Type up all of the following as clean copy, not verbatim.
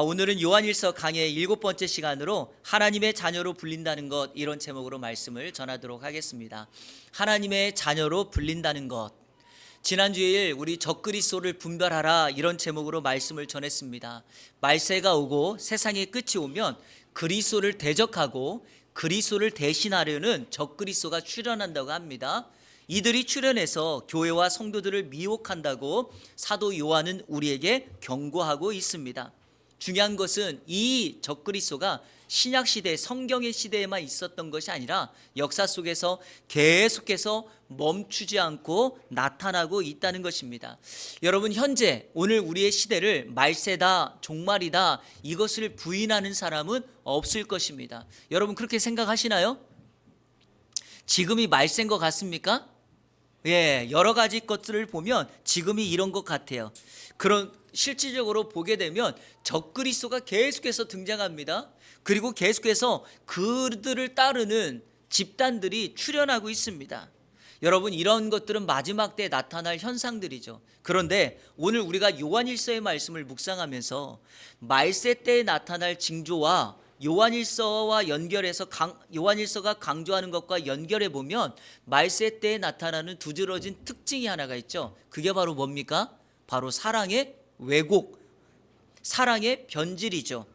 오늘은 요한일서 강의 7번째 시간으로 하나님의 자녀로 불린다는 것, 이런 제목으로 말씀을 전하도록 하겠습니다. 하나님의 자녀로 불린다는 것. 지난주일 우리 적그리스도를 분별하라, 이런 제목으로 말씀을 전했습니다. 말세가 오고 세상의 끝이 오면 그리스도를 대적하고 그리스도를 대신하려는 적그리스도가 출현한다고 합니다. 이들이 출현해서 교회와 성도들을 미혹한다고 사도 요한은 우리에게 경고하고 있습니다. 중요한 것은 이 적그리스도가 신약시대, 성경의 시대에만 있었던 것이 아니라 역사 속에서 계속해서 멈추지 않고 나타나고 있다는 것입니다. 여러분, 현재 오늘 우리의 시대를 말세다, 종말이다, 이것을 부인하는 사람은 없을 것입니다. 여러분, 그렇게 생각하시나요? 지금이 말세인 것 같습니까? 여러 가지 것들을 보면 지금이 이런 것 같아요. 그런 실질적으로 보게 되면 적그리스도가 계속해서 등장합니다. 그리고 계속해서 그들을 따르는 집단들이 출현하고 있습니다. 여러분, 이런 것들은 마지막 때에 나타날 현상들이죠. 그런데 오늘 우리가 요한일서의 말씀을 묵상하면서 말세 때에 나타날 징조와 요한일서와 연결해서 요한일서가 강조하는 것과 연결해 보면 말세 때에 나타나는 두드러진 특징이 하나가 있죠. 그게 바로 뭡니까? 바로 사랑의 왜곡, 사랑의 변질이죠.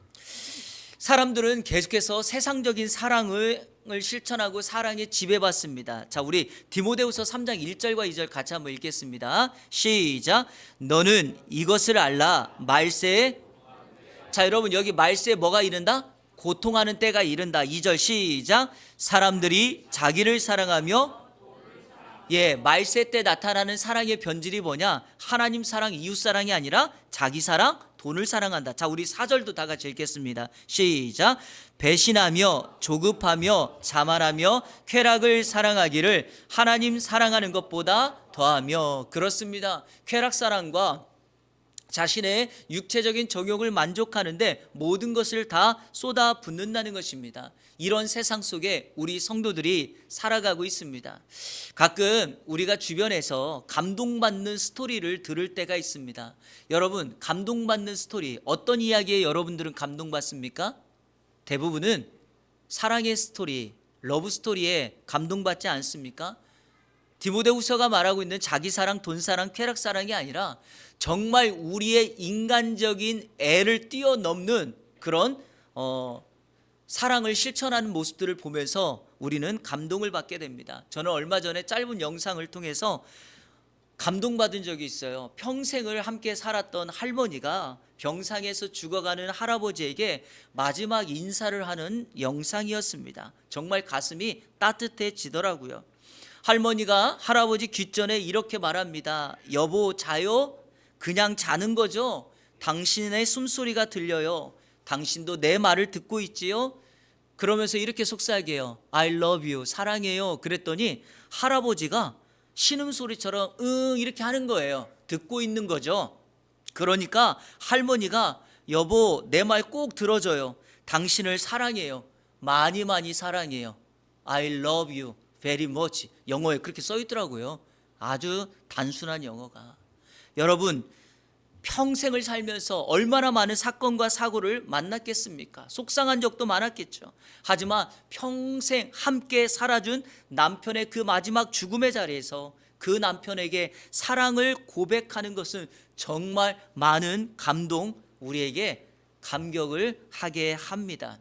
사람들은 계속해서 세상적인 사랑을 실천하고 사랑에 지배받습니다. 자, 우리 디모데후서 3장 1절과 2절 같이 한번 읽겠습니다. 시작. 너는 이것을 알라, 말세에. 자, 여러분, 여기 말세에 뭐가 이른다? 고통하는 때가 이른다. 2절 시작. 사람들이 자기를 사랑하며, 말세 때 나타나는 사랑의 변질이 뭐냐? 하나님 사랑, 이웃 사랑이 아니라 자기 사랑, 돈을 사랑한다. 자, 우리 4절도 다 같이 읽겠습니다. 시작. 배신하며 조급하며 자만하며 쾌락을 사랑하기를 하나님 사랑하는 것보다 더하며. 그렇습니다. 쾌락 사랑과 자신의 육체적인 정욕을 만족하는데 모든 것을 다 쏟아 붓는다는 것입니다. 이런 세상 속에 우리 성도들이 살아가고 있습니다. 가끔 우리가 주변에서 감동받는 스토리를 들을 때가 있습니다. 여러분, 감동받는 스토리, 어떤 이야기에 여러분들은 감동받습니까? 대부분은 사랑의 스토리, 러브 스토리에 감동받지 않습니까? 디모데후서가 말하고 있는 자기 사랑, 돈 사랑, 쾌락 사랑이 아니라 정말 우리의 인간적인 애를 뛰어넘는 그런 사랑을 실천하는 모습들을 보면서 우리는 감동을 받게 됩니다. 저는 얼마 전에 짧은 영상을 통해서 감동받은 적이 있어요. 평생을 함께 살았던 할머니가 병상에서 죽어가는 할아버지에게 마지막 인사를 하는 영상이었습니다. 정말 가슴이 따뜻해지더라고요. 할머니가 할아버지 귓전에 이렇게 말합니다. 여보, 자요? 그냥 자는 거죠? 당신의 숨소리가 들려요. 당신도 내 말을 듣고 있지요? 그러면서 이렇게 속삭여요. I love you, 사랑해요. 그랬더니 할아버지가 신음소리처럼 이렇게 하는 거예요. 듣고 있는 거죠. 그러니까 할머니가 여보, 내 말 꼭 들어줘요. 당신을 사랑해요. 많이 많이 사랑해요. I love you very much. 영어에 그렇게 써 있더라고요. 아주 단순한 영어가. 여러분, 평생을 살면서 얼마나 많은 사건과 사고를 만났겠습니까? 속상한 적도 많았겠죠. 하지만 평생 함께 살아준 남편의 그 마지막 죽음의 자리에서 그 남편에게 사랑을 고백하는 것은 정말 많은 감동, 우리에게 감격을 하게 합니다.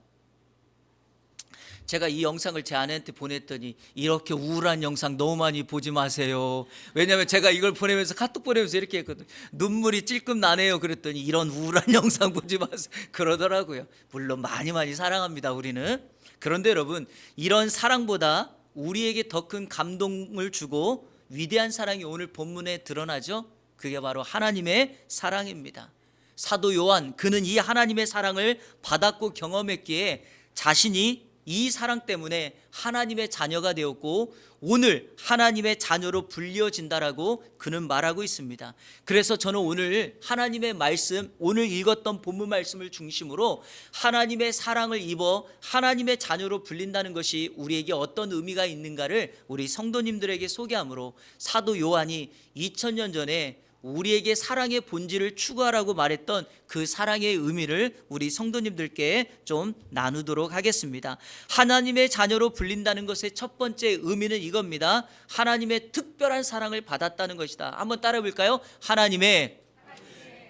제가 이 영상을 제 아내한테 보냈더니 이렇게 우울한 영상 너무 많이 보지 마세요. 왜냐하면 제가 이걸 보내면서 카톡 보내면서 이렇게 했거든요. 눈물이 찔끔 나네요. 그랬더니 이런 우울한 영상 보지 마세요. 그러더라고요. 물론 많이 많이 사랑합니다, 우리는. 그런데 여러분, 이런 사랑보다 우리에게 더 큰 감동을 주고 위대한 사랑이 오늘 본문에 드러나죠. 그게 바로 하나님의 사랑입니다. 사도 요한, 그는 이 하나님의 사랑을 받았고 경험했기에 자신이 이 사랑 때문에 하나님의 자녀가 되었고 오늘 하나님의 자녀로 불려진다라고 그는 말하고 있습니다. 그래서 저는 오늘 하나님의 말씀, 오늘 읽었던 본문 말씀을 중심으로 하나님의 사랑을 입어 하나님의 자녀로 불린다는 것이 우리에게 어떤 의미가 있는가를 우리 성도님들에게 소개함으로 사도 요한이 2000년 전에 우리에게 사랑의 본질을 추구하라고 말했던 그 사랑의 의미를 우리 성도님들께 좀 나누도록 하겠습니다. 하나님의 자녀로 불린다는 것의 첫 번째 의미는 이겁니다. 하나님의 특별한 사랑을 받았다는 것이다. 한번 따라 볼까요? 하나님의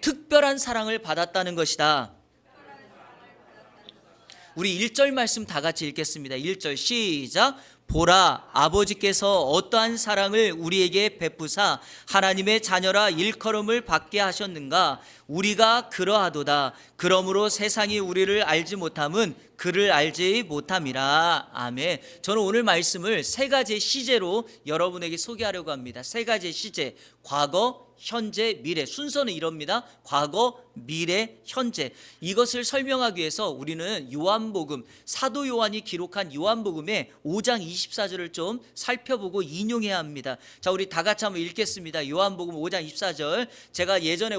특별한 사랑을 받았다는 것이다. 우리 1절 말씀 다 같이 읽겠습니다. 1절 시작. 보라, 아버지께서 어떠한 사랑을 우리에게 베푸사 하나님의 자녀라 일컬음을 받게 하셨는가. 우리가 그러하도다. 그러므로 세상이 우리를 알지 못함은 그를 알지 못함이라. 아멘. 저는 오늘 말씀을 세 가지의 시제로 여러분에게 소개하려고 합니다. 세 가지의 시제. 과거, 현재, 미래. 순서는 이럽니다. 과거, 미래, 현재. 이것을 설명하기 위해서 우리는 요한복음, 사도 요한이 기록한 요한복음의 5장 24절을 좀 살펴보고 인용해야 합니다. 자, 우리 다 같이 한번 읽겠습니다. 요한복음 5장 24절. 제가 예전에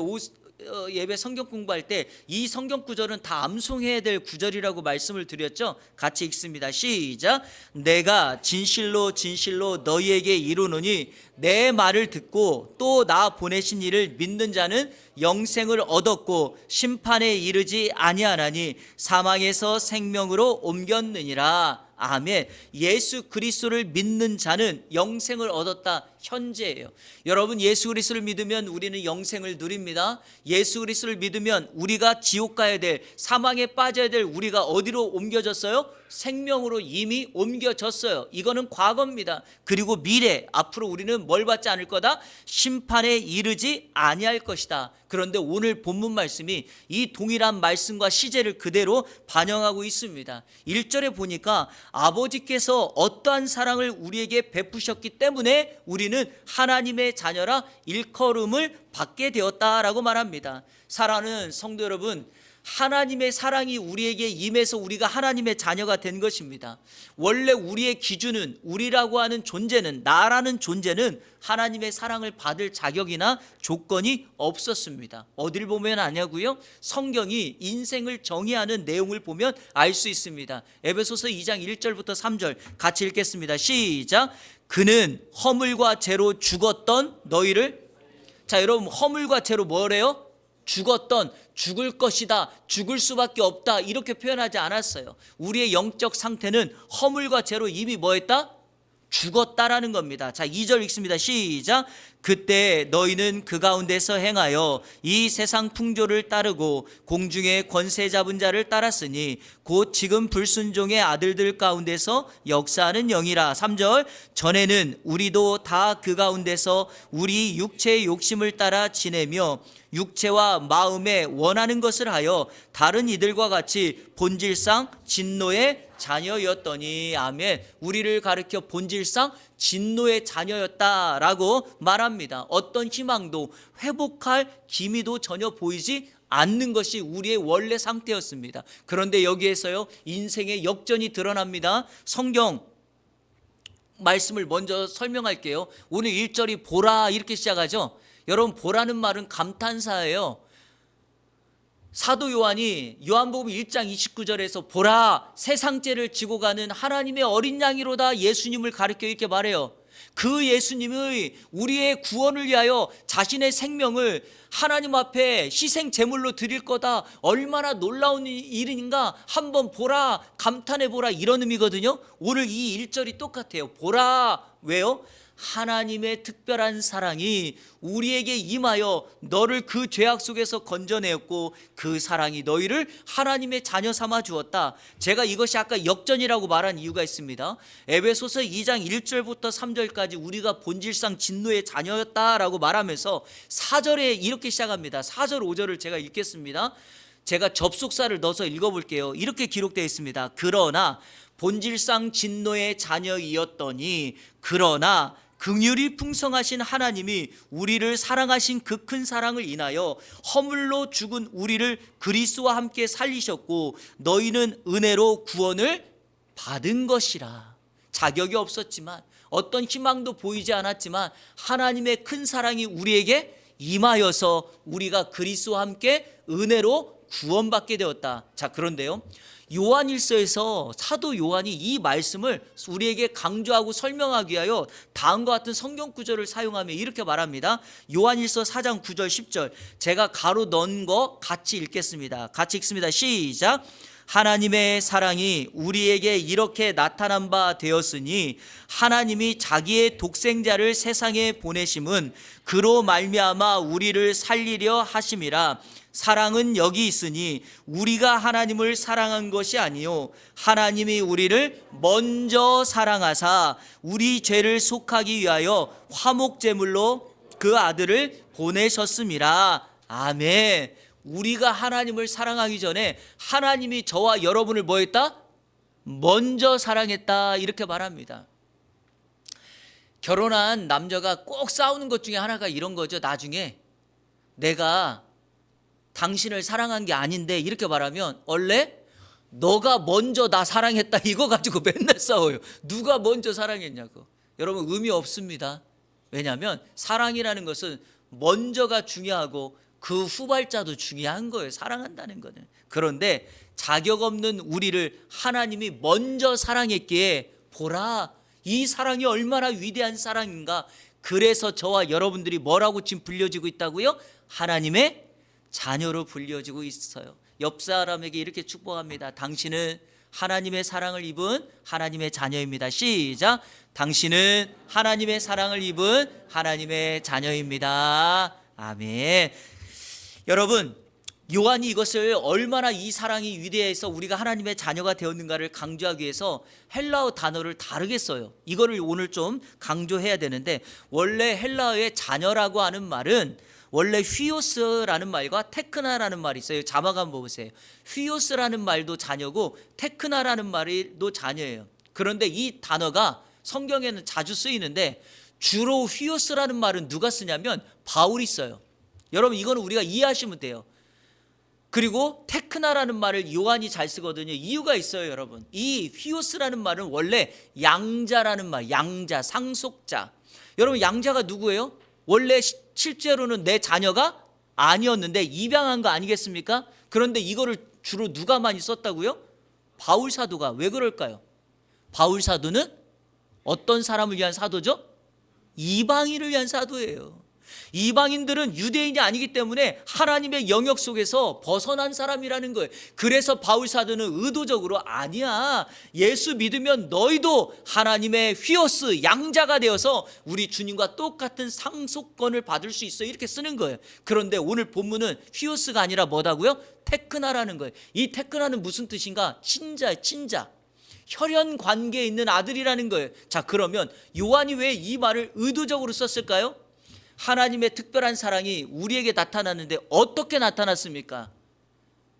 예배 성경 공부할 때 이 성경 구절은 다 암송해야 될 구절이라고 말씀을 드렸죠. 같이 읽습니다. 시작. 내가 진실로 진실로 너희에게 이르노니 내 말을 듣고 또 나 보내신 이를 믿는 자는 영생을 얻었고 심판에 이르지 아니하나니 사망에서 생명으로 옮겼느니라. 아멘. 예수 그리스도를 믿는 자는 영생을 얻었다. 현재예요. 여러분, 예수 그리스도를 믿으면 우리는 영생을 누립니다. 예수 그리스도를 믿으면 우리가 지옥 가야 될, 사망에 빠져야 될 우리가 어디로 옮겨졌어요? 생명으로 이미 옮겨졌어요. 이거는 과거입니다. 그리고 미래, 앞으로 우리는 뭘 받지 않을 거다? 심판에 이르지 아니할 것이다. 그런데 오늘 본문 말씀이 이 동일한 말씀과 시제를 그대로 반영하고 있습니다. 1절에 보니까 아버지께서 어떠한 사랑을 우리에게 베푸셨기 때문에 우리는 하나님의 자녀라 일컬음을 받게 되었다라고 말합니다. 사랑하는 성도 여러분, 하나님의 사랑이 우리에게 임해서 우리가 하나님의 자녀가 된 것입니다. 원래 우리의 기준은, 우리라고 하는 존재는, 나라는 존재는 하나님의 사랑을 받을 자격이나 조건이 없었습니다. 어딜 보면 아냐고요? 성경이 인생을 정의하는 내용을 보면 알 수 있습니다. 에베소서 2장 1절부터 3절 같이 읽겠습니다. 시작. 그는 허물과 죄로 죽었던 너희를, 자 여러분, 허물과 죄로 뭐래요? 죽었던, 죽을 것이다, 죽을 수밖에 없다, 이렇게 표현하지 않았어요. 우리의 영적 상태는 허물과 죄로 이미 뭐했다? 죽었다라는 겁니다. 자, 2절 읽습니다. 시작. 그때 너희는 그 가운데서 행하여 이 세상 풍조를 따르고 공중의 권세 잡은 자를 따랐으니 곧 지금 불순종의 아들들 가운데서 역사하는 영이라. 3절. 전에는 우리도 다 그 가운데서 우리 육체의 욕심을 따라 지내며 육체와 마음에 원하는 것을 하여 다른 이들과 같이 본질상 진노의 자녀였더니. 아멘. 우리를 가리켜 본질상 진노의 자녀였다라고 말합니다. 어떤 희망도 회복할 기미도 전혀 보이지 않는 것이 우리의 원래 상태였습니다. 그런데 여기에서요, 인생의 역전이 드러납니다. 성경 말씀을 먼저 설명할게요. 오늘 1절이 보라 이렇게 시작하죠. 여러분, 보라는 말은 감탄사예요. 사도 요한이 요한복음 1장 29절에서 보라, 세상죄를 지고 가는 하나님의 어린 양이로다 예수님을 가리켜 이렇게 말해요. 그 예수님의 우리의 구원을 위하여 자신의 생명을 하나님 앞에 희생 제물로 드릴 거다. 얼마나 놀라운 일인가 한번 보라, 감탄해 보라, 이런 의미거든요. 오늘 이 1절이 똑같아요. 보라. 왜요? 하나님의 특별한 사랑이 우리에게 임하여 너를 그 죄악 속에서 건져내었고 그 사랑이 너희를 하나님의 자녀 삼아 주었다. 제가 이것이 아까 역전이라고 말한 이유가 있습니다. 에베소서 2장 1절부터 3절까지 우리가 본질상 진노의 자녀였다라고 말하면서 4절에 이렇게 시작합니다. 4절 5절을 제가 읽겠습니다. 제가 접속사를 넣어서 읽어볼게요. 이렇게 기록되어 있습니다. 그러나 본질상 진노의 자녀이었더니 그러나 긍휼이 풍성하신 하나님이 우리를 사랑하신 그 큰 사랑을 인하여 허물로 죽은 우리를 그리스도와 함께 살리셨고 너희는 은혜로 구원을 받은 것이라. 자격이 없었지만, 어떤 희망도 보이지 않았지만 하나님의 큰 사랑이 우리에게 임하여서 우리가 그리스도와 함께 은혜로 구원받게 되었다. 자, 그런데요, 요한일서에서 사도 요한이 이 말씀을 우리에게 강조하고 설명하기 위하여 다음과 같은 성경 구절을 사용하며 이렇게 말합니다. 요한일서 4장 9절 10절 제가 가로 넣은 거 같이 읽겠습니다. 같이 읽습니다. 시작. 하나님의 사랑이 우리에게 이렇게 나타난 바 되었으니 하나님이 자기의 독생자를 세상에 보내심은 그로 말미암아 우리를 살리려 하심이라. 사랑은 여기 있으니 우리가 하나님을 사랑한 것이 아니요 하나님이 우리를 먼저 사랑하사 우리 죄를 속하기 위하여 화목제물로 그 아들을 보내셨음이라. 아멘. 우리가 하나님을 사랑하기 전에 하나님이 저와 여러분을 뭐 했다? 먼저 사랑했다, 이렇게 말합니다. 결혼한 남자가 꼭 싸우는 것 중에 하나가 이런 거죠. 나중에 내가 당신을 사랑한 게 아닌데 이렇게 말하면 원래 너가 먼저 나 사랑했다 이거 가지고 맨날 싸워요. 누가 먼저 사랑했냐고. 여러분 의미 없습니다. 왜냐하면 사랑이라는 것은 먼저가 중요하고 그 후발자도 중요한 거예요. 사랑한다는 거는. 그런데 자격 없는 우리를 하나님이 먼저 사랑했기에 보라, 이 사랑이 얼마나 위대한 사랑인가. 그래서 저와 여러분들이 뭐라고 지금 불려지고 있다고요? 하나님의 자녀로 불려지고 있어요. 옆 사람에게 이렇게 축복합니다. 당신은 하나님의 사랑을 입은 하나님의 자녀입니다. 시작. 당신은 하나님의 사랑을 입은 하나님의 자녀입니다. 아멘. 여러분, 요한이 이것을 얼마나 이 사랑이 위대해서 우리가 하나님의 자녀가 되었는가를 강조하기 위해서 헬라어 단어를 다르게 써요. 이거를 오늘 좀 강조해야 되는데, 원래 헬라어의 자녀라고 하는 말은 원래 휘오스라는 말과 테크나라는 말이 있어요. 자막 한번 보세요. 휘오스라는 말도 자녀고 테크나라는 말도 자녀예요. 그런데 이 단어가 성경에는 자주 쓰이는데 주로 휘오스라는 말은 누가 쓰냐면 바울이 써요. 여러분 이거는 우리가 이해하시면 돼요. 그리고 테크나라는 말을 요한이 잘 쓰거든요. 이유가 있어요, 여러분. 이 휘오스라는 말은 원래 양자라는 말, 양자, 상속자. 여러분 양자가 누구예요? 원래 실제로는 내 자녀가 아니었는데 입양한 거 아니겠습니까? 그런데 이거를 주로 누가 많이 썼다고요? 바울 사도가. 왜 그럴까요? 바울 사도는 어떤 사람을 위한 사도죠? 이방인을 위한 사도예요. 이방인들은 유대인이 아니기 때문에 하나님의 영역 속에서 벗어난 사람이라는 거예요. 그래서 바울 사도는 의도적으로 아니야, 예수 믿으면 너희도 하나님의 휘오스 양자가 되어서 우리 주님과 똑같은 상속권을 받을 수 있어, 이렇게 쓰는 거예요. 그런데 오늘 본문은 휘오스가 아니라 뭐다고요? 테크나라는 거예요. 이 테크나는 무슨 뜻인가? 친자, 혈연 관계에 있는 아들이라는 거예요. 자, 그러면 요한이 왜 이 말을 의도적으로 썼을까요? 하나님의 특별한 사랑이 우리에게 나타났는데 어떻게 나타났습니까?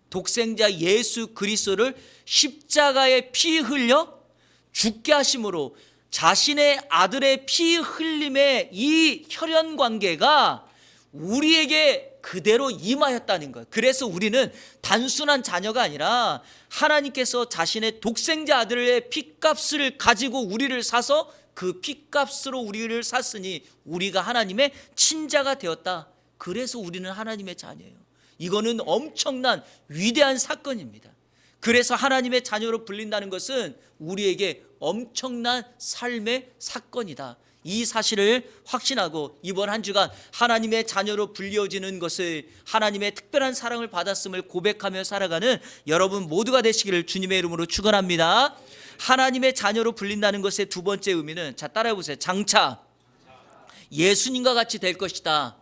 독생자 예수 그리스도를 십자가에 피 흘려 죽게 하심으로 자신의 아들의 피 흘림의 이 혈연 관계가 우리에게 그대로 임하였다는 거예요. 그래서 우리는 단순한 자녀가 아니라 하나님께서 자신의 독생자 아들의 피값을 가지고 우리를 사서 그 피값으로 우리를 샀으니 우리가 하나님의 친자가 되었다. 그래서 우리는 하나님의 자녀예요. 이거는 엄청난 위대한 사건입니다. 그래서 하나님의 자녀로 불린다는 것은 우리에게 엄청난 삶의 사건이다. 이 사실을 확신하고 이번 한 주간 하나님의 자녀로 불려지는 것을, 하나님의 특별한 사랑을 받았음을 고백하며 살아가는 여러분 모두가 되시기를 주님의 이름으로 축원합니다. 하나님의 자녀로 불린다는 것의 두 번째 의미는, 자 따라해 보세요. 장차 예수님과 같이 될 것이다.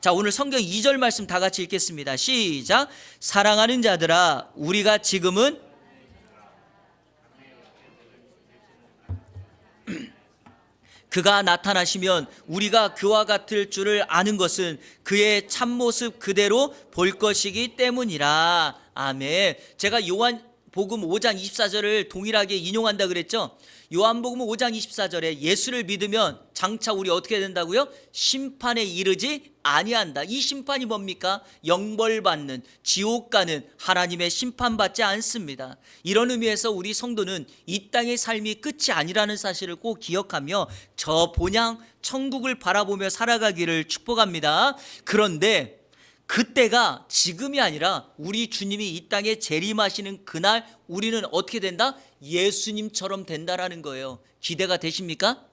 자, 오늘 성경 2절 말씀 다 같이 읽겠습니다. 시작. 사랑하는 자들아, 우리가 지금은 그가 나타나시면 우리가 그와 같을 줄을 아는 것은 그의 참모습 그대로 볼 것이기 때문이라. 아멘. 제가 요한복음 5장 24절을 동일하게 인용한다 그랬죠. 요한복음 5장 24절에 예수를 믿으면 장차 우리 어떻게 된다고요? 심판에 이르지 아니한다. 이 심판이 뭡니까? 영벌받는, 지옥 가는, 하나님의 심판받지 않습니다. 이런 의미에서 우리 성도는 이 땅의 삶이 끝이 아니라는 사실을 꼭 기억하며 저 본향 천국을 바라보며 살아가기를 축복합니다. 그런데 그때가 지금이 아니라 우리 주님이 이 땅에 재림하시는 그날 우리는 어떻게 된다? 예수님처럼 된다라는 거예요. 기대가 되십니까?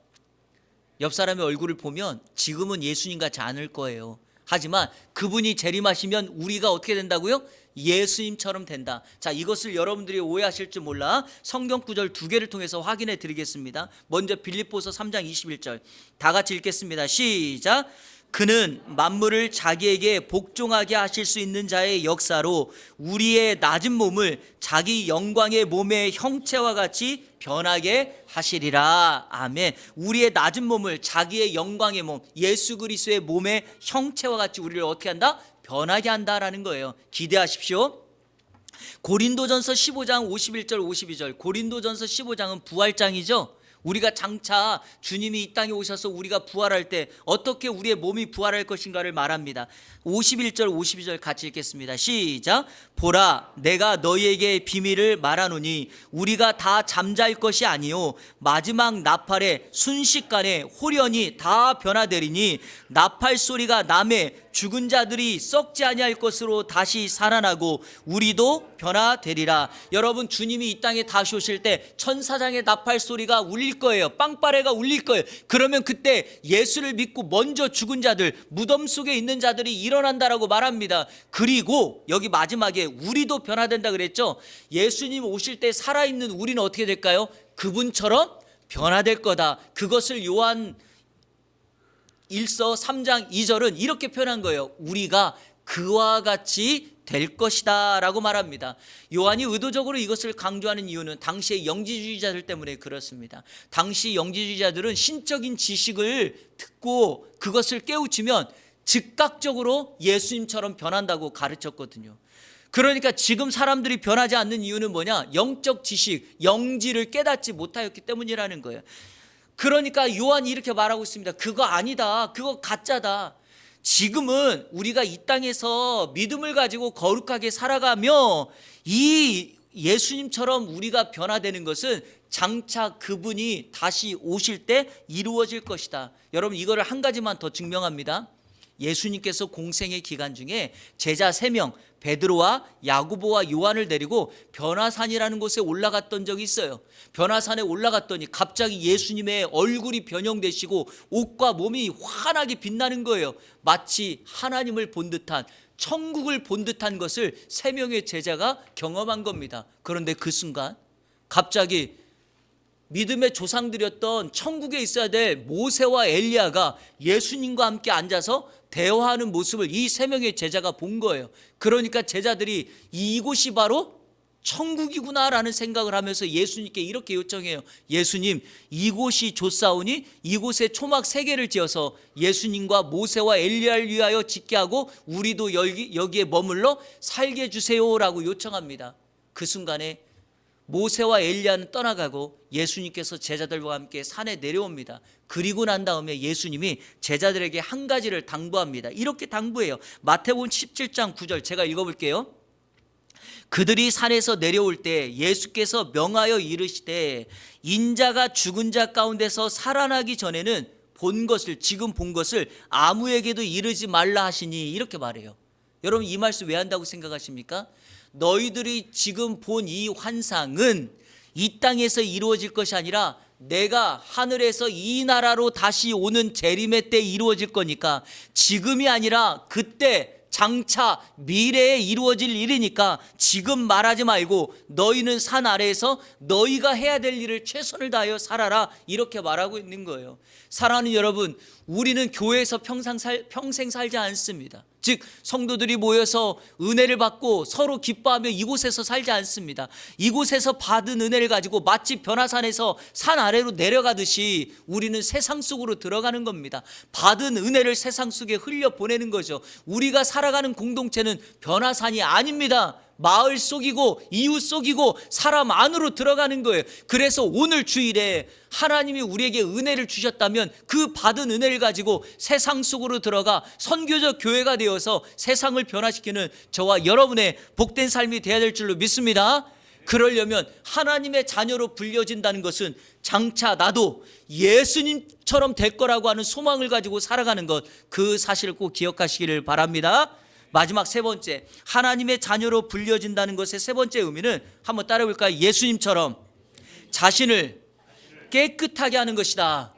옆 사람의 얼굴을 보면 지금은 예수님 같지 않을 거예요. 하지만 그분이 재림하시면 우리가 어떻게 된다고요? 예수님처럼 된다. 자, 이것을 여러분들이 오해하실 줄 몰라 성경 구절 두 개를 통해서 확인해 드리겠습니다. 먼저 빌립보서 3장 21절 다 같이 읽겠습니다. 시작. 그는 만물을 자기에게 복종하게 하실 수 있는 자의 역사로 우리의 낮은 몸을 자기 영광의 몸의 형체와 같이 변하게 하시리라. 아멘. 우리의 낮은 몸을 자기의 영광의 몸, 예수 그리스도의 몸의 형체와 같이 우리를 어떻게 한다? 변하게 한다라는 거예요. 기대하십시오. 고린도전서 15장 51절 52절. 고린도전서 15장은 부활장이죠. 우리가 장차 주님이 이 땅에 오셔서 우리가 부활할 때 어떻게 우리의 몸이 부활할 것인가를 말합니다. 51절 52절 같이 읽겠습니다. 시작. 보라, 내가 너희에게 비밀을 말하노니 우리가 다 잠잘 것이 아니요 마지막 나팔에 순식간에 홀연히 다 변화되리니 나팔 소리가 나매 죽은 자들이 썩지 아니할 것으로 다시 살아나고 우리도 변화되리라. 여러분, 주님이 이 땅에 다시 오실 때 천사장의 나팔 소리가 울릴 거예요. 빵빠레가 울릴 거예요. 그러면 그때 예수를 믿고 먼저 죽은 자들, 무덤 속에 있는 자들이 일어난다라고 말합니다. 그리고 여기 마지막에 우리도 변화된다 그랬죠. 예수님 오실 때 살아있는 우리는 어떻게 될까요? 그분처럼 변화될 거다. 그것을 요한 1서 3장 2절은 이렇게 표현한 거예요. 우리가 그와 같이 될 것이다 라고 말합니다. 요한이 의도적으로 이것을 강조하는 이유는 당시의 영지주의자들 때문에 그렇습니다. 당시 영지주의자들은 신적인 지식을 듣고 그것을 깨우치면 즉각적으로 예수님처럼 변한다고 가르쳤거든요. 그러니까 지금 사람들이 변하지 않는 이유는 뭐냐? 영적 지식, 영지를 깨닫지 못하였기 때문이라는 거예요. 그러니까 요한이 이렇게 말하고 있습니다. 그거 아니다. 그거 가짜다. 지금은 우리가 이 땅에서 믿음을 가지고 거룩하게 살아가며 이 예수님처럼 우리가 변화되는 것은 장차 그분이 다시 오실 때 이루어질 것이다. 여러분, 이거를 한 가지만 더 증명합니다. 예수님께서 공생의 기간 중에 제자 3명 베드로와 야고보와 요한을 데리고 변화산이라는 곳에 올라갔던 적이 있어요. 변화산에 올라갔더니 갑자기 예수님의 얼굴이 변형되시고 옷과 몸이 환하게 빛나는 거예요. 마치 하나님을 본 듯한, 천국을 본 듯한 것을 3명의 제자가 경험한 겁니다. 그런데 그 순간 갑자기 믿음의 조상들이었던 천국에 있어야 될 모세와 엘리야가 예수님과 함께 앉아서 대화하는 모습을 이 3명의 제자가 본 거예요. 그러니까 제자들이 이곳이 바로 천국이구나라는 생각을 하면서 예수님께 이렇게 요청해요. 예수님, 이곳이 좋사오니 이곳에 초막 3개를 지어서 예수님과 모세와 엘리야를 위하여 짓게 하고 우리도 여기에 머물러 살게 해주세요라고 요청합니다. 그 순간에 모세와 엘리야는 떠나가고 예수님께서 제자들과 함께 산에 내려옵니다. 그리고 난 다음에 예수님이 제자들에게 한 가지를 당부합니다. 이렇게 당부해요. 마태복음 17장 9절 제가 읽어볼게요. 그들이 산에서 내려올 때 예수께서 명하여 이르시되 인자가 죽은 자 가운데서 살아나기 전에는 지금 본 것을 아무에게도 이르지 말라 하시니 이렇게 말해요. 여러분, 이 말씀 왜 한다고 생각하십니까? 너희들이 지금 본 이 환상은 이 땅에서 이루어질 것이 아니라 내가 하늘에서 이 나라로 다시 오는 재림의 때 이루어질 거니까 지금이 아니라 그때 장차 미래에 이루어질 일이니까 지금 말하지 말고 너희는 산 아래에서 너희가 해야 될 일을 최선을 다하여 살아라 이렇게 말하고 있는 거예요. 사랑하는 여러분, 우리는 교회에서 평생 살지 않습니다. 즉 성도들이 모여서 은혜를 받고 서로 기뻐하며 이곳에서 살지 않습니다. 이곳에서 받은 은혜를 가지고 마치 변화산에서 산 아래로 내려가듯이 우리는 세상 속으로 들어가는 겁니다. 받은 은혜를 세상 속에 흘려보내는 거죠. 우리가 살아가는 공동체는 변화산이 아닙니다. 마을 속이고 이웃 속이고 사람 안으로 들어가는 거예요. 그래서 오늘 주일에 하나님이 우리에게 은혜를 주셨다면 그 받은 은혜를 가지고 세상 속으로 들어가 선교적 교회가 되어서 세상을 변화시키는 저와 여러분의 복된 삶이 되어야 될 줄로 믿습니다. 그러려면 하나님의 자녀로 불려진다는 것은 장차 나도 예수님처럼 될 거라고 하는 소망을 가지고 살아가는 것, 그 사실을 꼭 기억하시기를 바랍니다. 마지막 세 번째, 하나님의 자녀로 불려진다는 것의 세 번째 의미는 한번 따라해 볼까요? 예수님처럼 자신을 깨끗하게 하는 것이다.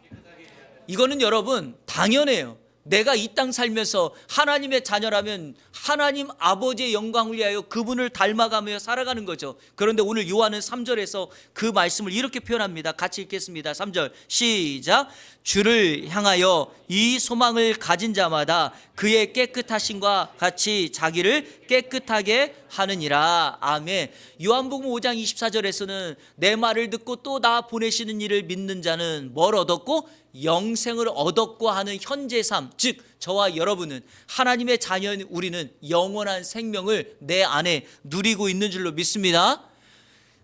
이거는 여러분 당연해요. 내가 이 땅 살면서 하나님의 자녀라면 하나님 아버지의 영광을 위하여 그분을 닮아가며 살아가는 거죠. 그런데 오늘 요한은 3절에서 그 말씀을 이렇게 표현합니다. 같이 읽겠습니다. 3절 시작. 주를 향하여 이 소망을 가진 자마다 그의 깨끗하심과 같이 자기를 깨끗하게 하느니라. 아멘. 요한복음 5장 24절에서는 내 말을 듣고 또 나 보내시는 이를 믿는 자는 뭘 얻었고 영생을 얻었고 하는 현재 삶, 즉 저와 여러분은 하나님의 자녀인 우리는 영원한 생명을 내 안에 누리고 있는 줄로 믿습니다.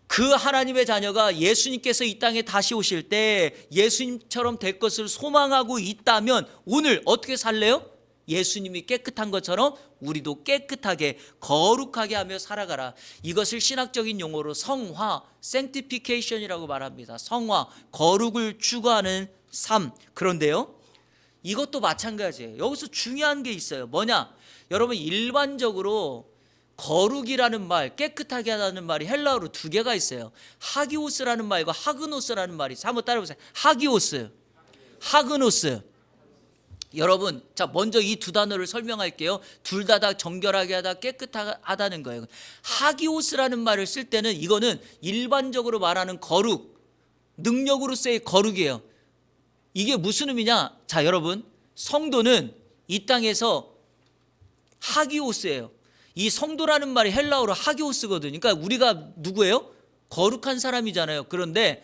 그 하나님의 자녀가 예수님께서 이 땅에 다시 오실 때 예수님처럼 될 것을 소망하고 있다면 오늘 어떻게 살래요? 예수님이 깨끗한 것처럼 우리도 깨끗하게 거룩하게 하며 살아가라. 이것을 신학적인 용어로 성화, sanctification이라고 말합니다. 성화, 거룩을 추구하는 삶. 그런데요, 이것도 마찬가지예요. 여기서 중요한 게 있어요. 뭐냐? 여러분, 일반적으로 거룩이라는 말, 깨끗하게 하다는 말이 헬라어로 두 개가 있어요. 하기오스라는 말과 하그노스라는 말이 있어요. 한번 따라해보세요. 하기오스, 하그노스. 여러분, 자, 먼저 이 두 단어를 설명할게요. 둘 다 정결하게 하다, 깨끗하다는 거예요. 하기오스라는 말을 쓸 때는 이거는 일반적으로 말하는 거룩, 능력으로서의 거룩이에요. 이게 무슨 의미냐? 자, 여러분, 성도는 이 땅에서 하기오스예요. 이 성도라는 말이 헬라어로 하기오스거든요. 그러니까 우리가 누구예요? 거룩한 사람이잖아요. 그런데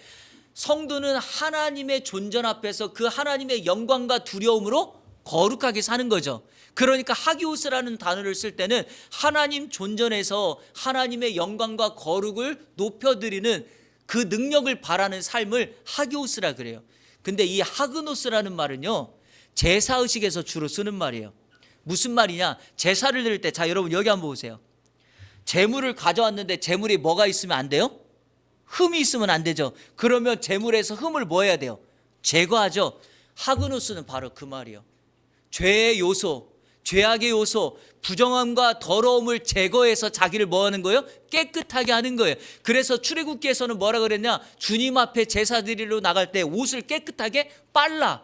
성도는 하나님의 존전 앞에서 그 하나님의 영광과 두려움으로 거룩하게 사는 거죠. 그러니까 하기오스라는 단어를 쓸 때는 하나님 존전에서 하나님의 영광과 거룩을 높여드리는 그 능력을 바라는 삶을 하기오스라 그래요. 근데 이 하그노스라는 말은요, 제사의식에서 주로 쓰는 말이에요. 무슨 말이냐? 제사를 드릴 때, 자, 여러분 여기 한번 보세요. 제물을 가져왔는데 제물이 뭐가 있으면 안 돼요? 흠이 있으면 안 되죠. 그러면 제물에서 흠을 뭐 해야 돼요? 제거하죠. 하그노스는 바로 그 말이에요. 죄의 요소, 죄악의 요소, 부정함과 더러움을 제거해서 자기를 뭐 하는 거예요? 깨끗하게 하는 거예요. 그래서 출애굽기에서는 뭐라 그랬냐? 주님 앞에 제사 드리러 나갈 때 옷을 깨끗하게 빨라.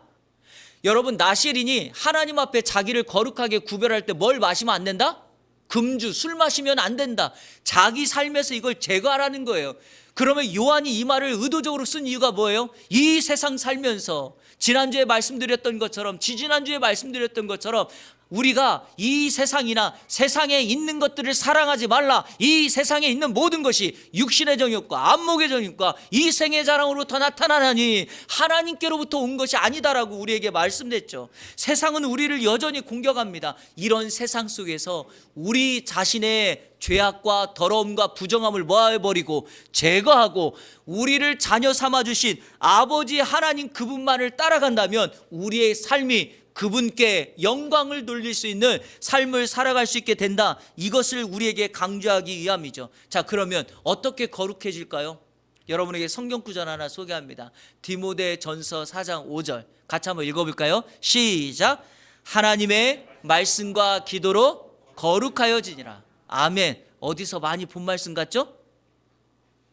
여러분, 나실인이 하나님 앞에 자기를 거룩하게 구별할 때 뭘 마시면 안 된다? 금주, 술 마시면 안 된다. 자기 삶에서 이걸 제거하라는 거예요. 그러면 요한이 이 말을 의도적으로 쓴 이유가 뭐예요? 이 세상 살면서 지난주에 말씀드렸던 것처럼, 지지난주에 말씀드렸던 것처럼 우리가 이 세상이나 세상에 있는 것들을 사랑하지 말라. 이 세상에 있는 모든 것이 육신의 정욕과 안목의 정욕과 이 생의 자랑으로부터 나타나나니 하나님께로부터 온 것이 아니다라고 우리에게 말씀됐죠. 세상은 우리를 여전히 공격합니다. 이런 세상 속에서 우리 자신의 죄악과 더러움과 부정함을 모아버리고 제거하고 우리를 자녀 삼아주신 아버지 하나님 그분만을 따라간다면 우리의 삶이 그분께 영광을 돌릴 수 있는 삶을 살아갈 수 있게 된다. 이것을 우리에게 강조하기 위함이죠. 자, 그러면 어떻게 거룩해질까요? 여러분에게 성경 구절 하나 소개합니다. 디모데전서 4장 5절 같이 한번 읽어볼까요? 시작. 하나님의 말씀과 기도로 거룩하여지니라. 아멘. 어디서 많이 본 말씀 같죠?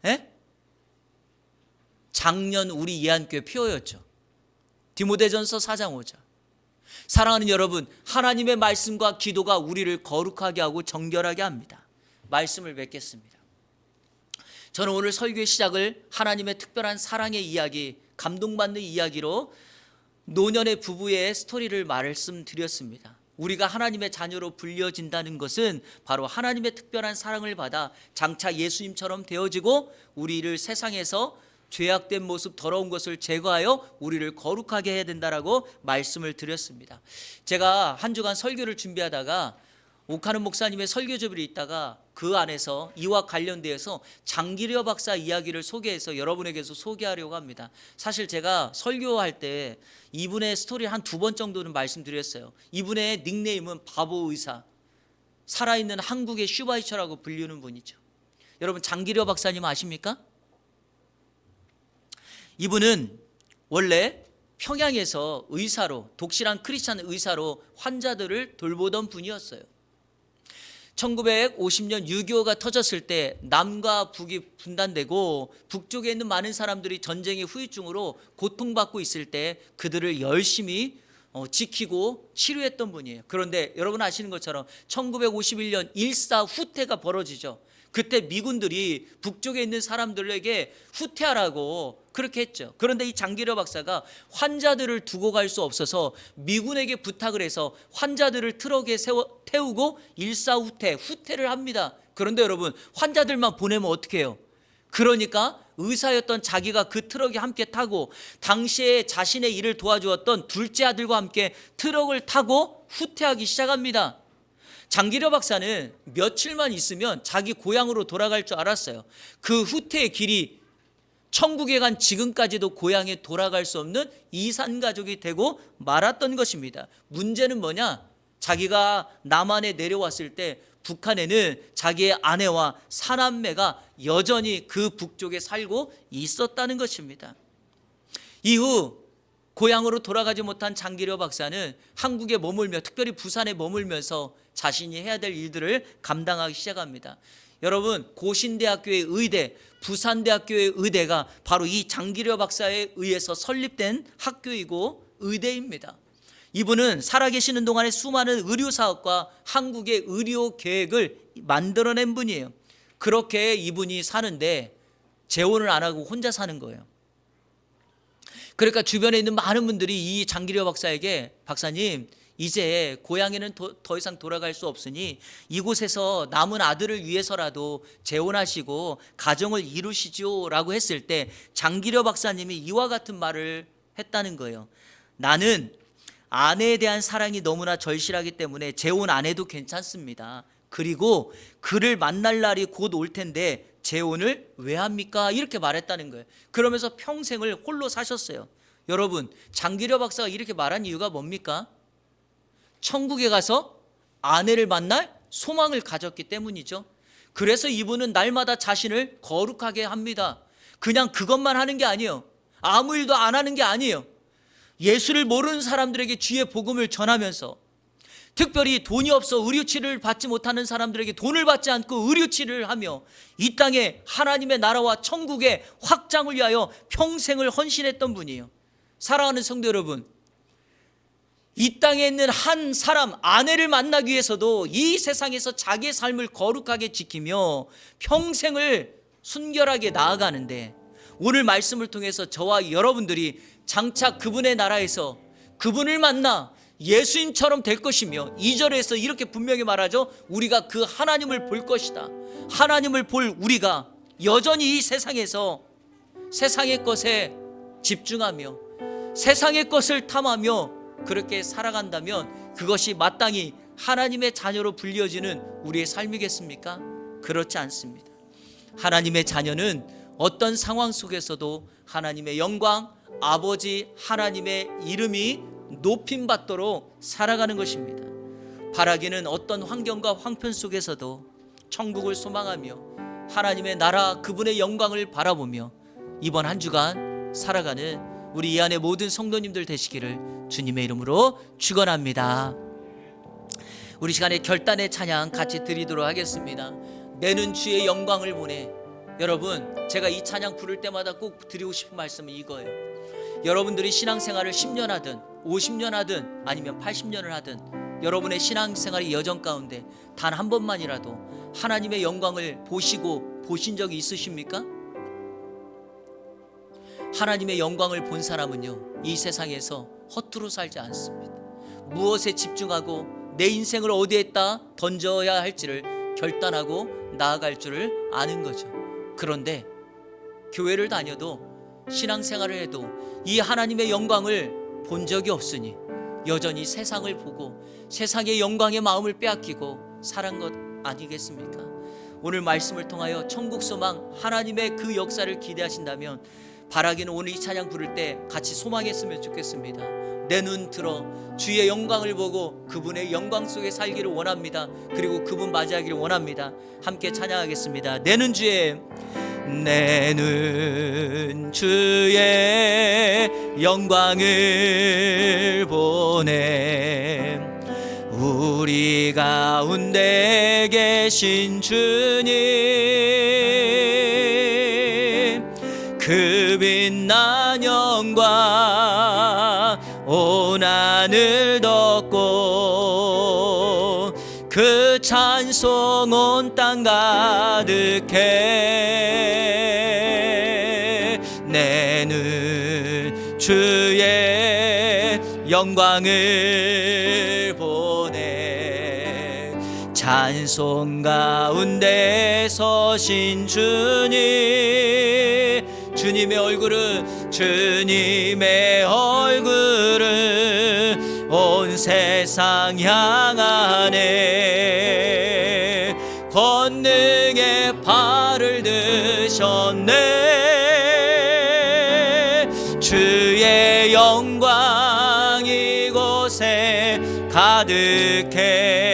예? 작년 우리 예한교회 표어였죠. 디모데전서 4장 5절. 사랑하는 여러분, 하나님의 말씀과 기도가 우리를 거룩하게 하고 정결하게 합니다. 말씀을 맺겠습니다. 저는 오늘 설교의 시작을 하나님의 특별한 사랑의 이야기, 감동받는 이야기로 노년의 부부의 스토리를 말씀드렸습니다. 우리가 하나님의 자녀로 불려진다는 것은 바로 하나님의 특별한 사랑을 받아 장차 예수님처럼 되어지고 우리를 세상에서 죄악된 모습, 더러운 것을 제거하여 우리를 거룩하게 해야 된다라고 말씀을 드렸습니다. 제가 한 주간 설교를 준비하다가 옥하는 목사님의 설교집을 읽다가 그 안에서 이와 관련되어서 장기려 박사 이야기를 소개해서 여러분에게서 소개하려고 합니다. 사실 제가 설교할 때 이분의 스토리 한 두 번 정도는 말씀드렸어요. 이분의 닉네임은 바보 의사, 살아있는 한국의 슈바이처라고 불리는 분이죠. 여러분, 장기려 박사님 아십니까? 이분은 원래 평양에서 의사로, 독실한 크리스찬 의사로 환자들을 돌보던 분이었어요. 1950년 6.25가 터졌을 때 남과 북이 분단되고 북쪽에 있는 많은 사람들이 전쟁의 후유증으로 고통받고 있을 때 그들을 열심히 지키고 치료했던 분이에요. 그런데 여러분 아시는 것처럼 1951년 일사 후퇴가 벌어지죠. 그때 미군들이 북쪽에 있는 사람들에게 후퇴하라고 그렇게 했죠. 그런데 이 장기려 박사가 환자들을 두고 갈 수 없어서 미군에게 부탁을 해서 환자들을 트럭에 태우고 후퇴를 합니다. 그런데 여러분, 환자들만 보내면 어떻게 해요? 그러니까 의사였던 자기가 그 트럭에 함께 타고 당시에 자신의 일을 도와주었던 둘째 아들과 함께 트럭을 타고 후퇴하기 시작합니다. 장기려 박사는 며칠만 있으면 자기 고향으로 돌아갈 줄 알았어요. 그 후퇴의 길이 천국에 간 지금까지도 고향에 돌아갈 수 없는 이산가족이 되고 말았던 것입니다. 문제는 뭐냐? 자기가 남한에 내려왔을 때 북한에는 자기의 아내와 사남매가 여전히 그 북쪽에 살고 있었다는 것입니다. 이후 고향으로 돌아가지 못한 장기려 박사는 한국에 머물며, 특별히 부산에 머물면서 자신이 해야 될 일들을 감당하기 시작합니다. 여러분, 고신대학교의 의대, 부산대학교의 의대가 바로 이 장기려 박사에 의해서 설립된 학교이고 의대입니다. 이분은 살아계시는 동안에 수많은 의료사업과 한국의 의료 계획을 만들어낸 분이에요. 그렇게 이분이 사는데 재혼을 안 하고 혼자 사는 거예요. 그러니까 주변에 있는 많은 분들이 이 장기려 박사에게, 박사님, 이제 고향에는 더 이상 돌아갈 수 없으니 이곳에서 남은 아들을 위해서라도 재혼하시고 가정을 이루시죠 라고 했을 때 장기려 박사님이 이와 같은 말을 했다는 거예요. 나는 아내에 대한 사랑이 너무나 절실하기 때문에 재혼 안 해도 괜찮습니다. 그리고 그를 만날 날이 곧 올 텐데 재혼을 왜 합니까? 이렇게 말했다는 거예요. 그러면서 평생을 홀로 사셨어요. 여러분, 장기려 박사가 이렇게 말한 이유가 뭡니까? 천국에 가서 아내를 만날 소망을 가졌기 때문이죠. 그래서 이분은 날마다 자신을 거룩하게 합니다. 그냥 그것만 하는 게 아니에요. 아무 일도 안 하는 게 아니에요. 예수를 모르는 사람들에게 주의 복음을 전하면서, 특별히 돈이 없어 의료치료를 받지 못하는 사람들에게 돈을 받지 않고 의료치료를 하며 이 땅에 하나님의 나라와 천국의 확장을 위하여 평생을 헌신했던 분이에요. 사랑하는 성도 여러분, 이 땅에 있는 한 사람, 아내를 만나기 위해서도 이 세상에서 자기의 삶을 거룩하게 지키며 평생을 순결하게 나아가는데, 오늘 말씀을 통해서 저와 여러분들이 장차 그분의 나라에서 그분을 만나 예수님처럼 될 것이며, 2절에서 이렇게 분명히 말하죠. 우리가 그 하나님을 볼 것이다. 하나님을 볼 우리가 여전히 이 세상에서 세상의 것에 집중하며 세상의 것을 탐하며 그렇게 살아간다면 그것이 마땅히 하나님의 자녀로 불려지는 우리의 삶이겠습니까? 그렇지 않습니다. 하나님의 자녀는 어떤 상황 속에서도 하나님의 영광, 아버지 하나님의 이름이 높임받도록 살아가는 것입니다. 바라기는 어떤 환경과 황편 속에서도 천국을 소망하며 하나님의 나라, 그분의 영광을 바라보며 이번 한 주간 살아가는 우리 이 안에 모든 성도님들 되시기를 주님의 이름으로 축원합니다. 우리 시간에 결단의 찬양 같이 드리도록 하겠습니다. 내는 주의 영광을 보내. 여러분, 제가 이 찬양 부를 때마다 꼭 드리고 싶은 말씀은 이거예요. 여러분들이 신앙생활을 10년 하든 50년 하든 아니면 80년을 하든 여러분의 신앙생활의 여정 가운데 단 한 번만이라도 하나님의 영광을 보신 적이 있으십니까? 하나님의 영광을 본 사람은요, 이 세상에서 허투루 살지 않습니다. 무엇에 집중하고 내 인생을 어디에다 던져야 할지를 결단하고 나아갈 줄을 아는 거죠. 그런데 교회를 다녀도 신앙생활을 해도 이 하나님의 영광을 본 적이 없으니 여전히 세상을 보고 세상의 영광의 마음을 빼앗기고 살은 것 아니겠습니까? 오늘 말씀을 통하여 천국 소망, 하나님의 그 역사를 기대하신다면 바라기는 오늘 이 찬양 부를 때 같이 소망했으면 좋겠습니다. 내 눈 들어 주의 영광을 보고 그분의 영광 속에 살기를 원합니다. 그리고 그분 맞이하기를 원합니다. 함께 찬양하겠습니다. 내 눈 주의 영광을 보내 우리 가운데 계신 주님, 그 빛난 영광 온 하늘 덮고 그 찬송 온 땅 가득해. 내는 주의 영광을 보내. 찬송 가운데 서신 주님, 주님의 얼굴은, 주님의 얼굴은 온 세상 향하네. 권능의 팔을 드셨네. 주의 영광 이곳에 가득해.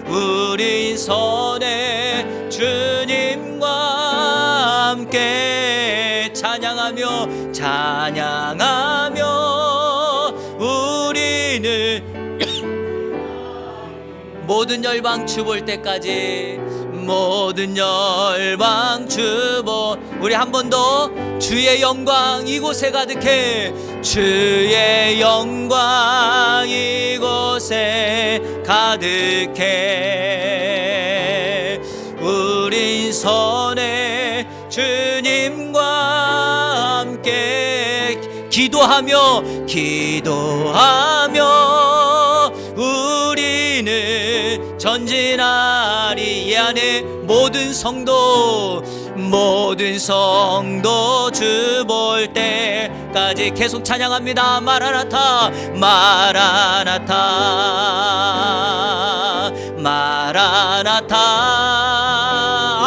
우린 선의 주님과 함께 찬양하며 우리는 모든 열방 주볼 때까지, 모든 열방 주보. 우리 한 번 더. 주의 영광 이곳에 가득해. 주의 영광 이곳에 가득해. 우린 선의 주님과 함께 기도하며 우리는 전진하리. 이 안에 모든 성도 주볼 때까지 계속 찬양합니다. 마라나타 마라나타 마라나타.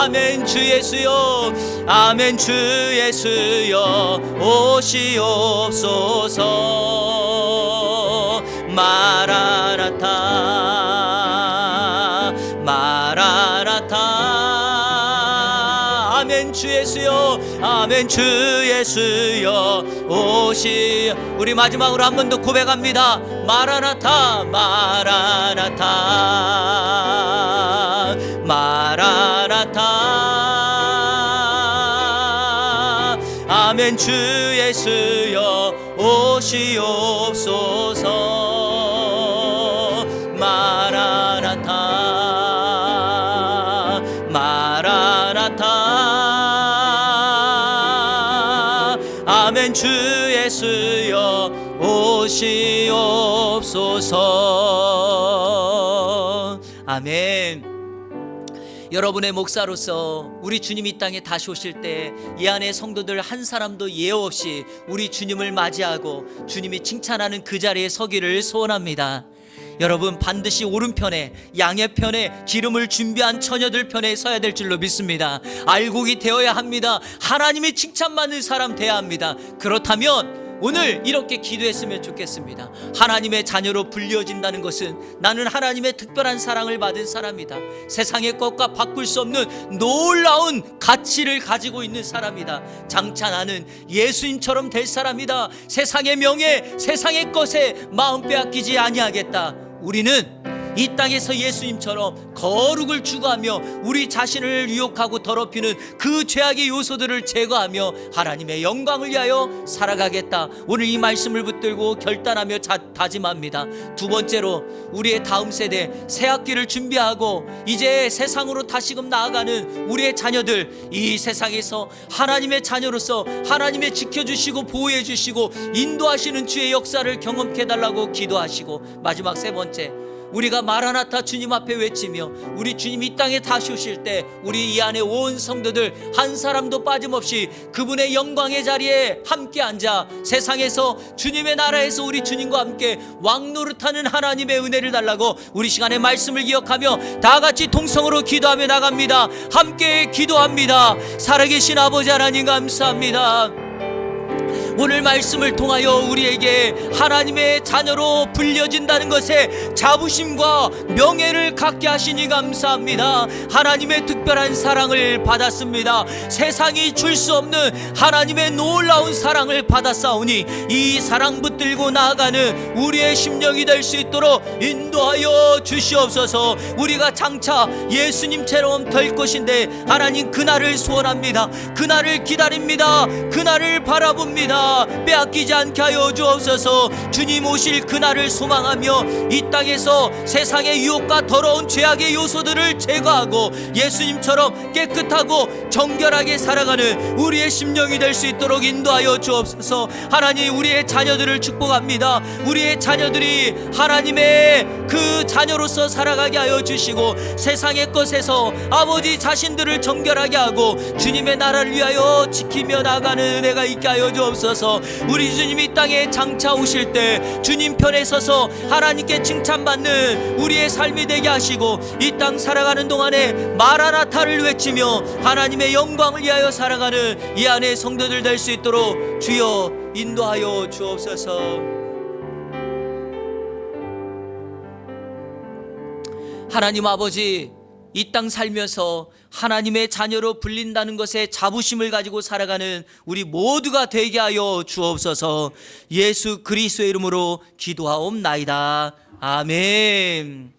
아멘 주 예수여, 아멘 주 예수여, 오시옵소서. 마라나타 마라나타. 아멘 주 예수여, 아멘 주 예수여, 오시. 우리 마지막으로 한 번 더 고백합니다. 마라나타 마라나타 마라나타. 아멘 주 예수여, 오시옵소서. 마라나타 마라나타. 아멘 주 예수여, 오시옵소서. 아멘. 여러분의 목사로서 우리 주님이 이 땅에 다시 오실 때 이 안에 성도들 한 사람도 예외 없이 우리 주님을 맞이하고 주님이 칭찬하는 그 자리에 서기를 소원합니다. 여러분 반드시 오른편에, 양의 편에, 기름을 준비한 처녀들 편에 서야 될 줄로 믿습니다. 알곡이 되어야 합니다. 하나님이 칭찬받는 사람 되어야 합니다. 그렇다면 오늘 이렇게 기도했으면 좋겠습니다. 하나님의 자녀로 불려진다는 것은 나는 하나님의 특별한 사랑을 받은 사람이다. 세상의 것과 바꿀 수 없는 놀라운 가치를 가지고 있는 사람이다. 장차 나는 예수님처럼 될 사람이다. 세상의 명예, 세상의 것에 마음 빼앗기지 아니하겠다. 우리는 이 땅에서 예수님처럼 거룩을 추구하며 우리 자신을 유혹하고 더럽히는 그 죄악의 요소들을 제거하며 하나님의 영광을 위하여 살아가겠다. 오늘 이 말씀을 붙들고 결단하며 다짐합니다. 두 번째로, 우리의 다음 세대 새 학기를 준비하고 이제 세상으로 다시금 나아가는 우리의 자녀들, 이 세상에서 하나님의 자녀로서 하나님의 지켜주시고 보호해주시고 인도하시는 주의 역사를 경험케 해달라고 기도하시고, 마지막 세 번째, 우리가 마라나타 주님 앞에 외치며 우리 주님 이 땅에 다시 오실 때 우리 이 안에 온 성도들 한 사람도 빠짐없이 그분의 영광의 자리에 함께 앉아 세상에서 주님의 나라에서 우리 주님과 함께 왕노릇하는 하나님의 은혜를 달라고 우리 시간에 말씀을 기억하며 다 같이 통성으로 기도하며 나갑니다. 함께 기도합니다. 살아계신 아버지 하나님 감사합니다. 오늘 말씀을 통하여 우리에게 하나님의 자녀로 불려진다는 것에 자부심과 명예를 갖게 하시니 감사합니다. 하나님의 특별한 사랑을 받았습니다. 세상이 줄 수 없는 하나님의 놀라운 사랑을 받았사오니 이 사랑 붙들고 나아가는 우리의 심령이 될 수 있도록 인도하여 주시옵소서. 우리가 장차 예수님처럼 될 것인데 하나님, 그날을 소원합니다. 그날을 기다립니다. 그날을 바라봅니다. 빼앗기지 않게 하여 주옵소서. 주님 오실 그날을 소망하며 이 땅에서 세상의 유혹과 더러운 죄악의 요소들을 제거하고 예수님처럼 깨끗하고 정결하게 살아가는 우리의 심령이 될 수 있도록 인도하여 주옵소서. 하나님, 우리의 자녀들을 축복합니다. 우리의 자녀들이 하나님의 그 자녀로서 살아가게 하여 주시고 세상의 것에서 아버지 자신들을 정결하게 하고 주님의 나라를 위하여 지키며 나가는 은혜가 있게 하여 주옵소서. 우리 주님이 이 땅에 장차 오실 때 주님 편에 서서 하나님께 칭찬받는 우리의 삶이 되게 하시고 이 땅 살아가는 동안에 마라나타를 외치며 하나님의 영광을 위하여 살아가는 이 안의 성도들 될 수 있도록 주여 인도하여 주옵소서. 하나님 아버지, 이 땅 살면서 하나님의 자녀로 불린다는 것에 자부심을 가지고 살아가는 우리 모두가 되게 하여 주옵소서. 예수 그리스도의 이름으로 기도하옵나이다. 아멘.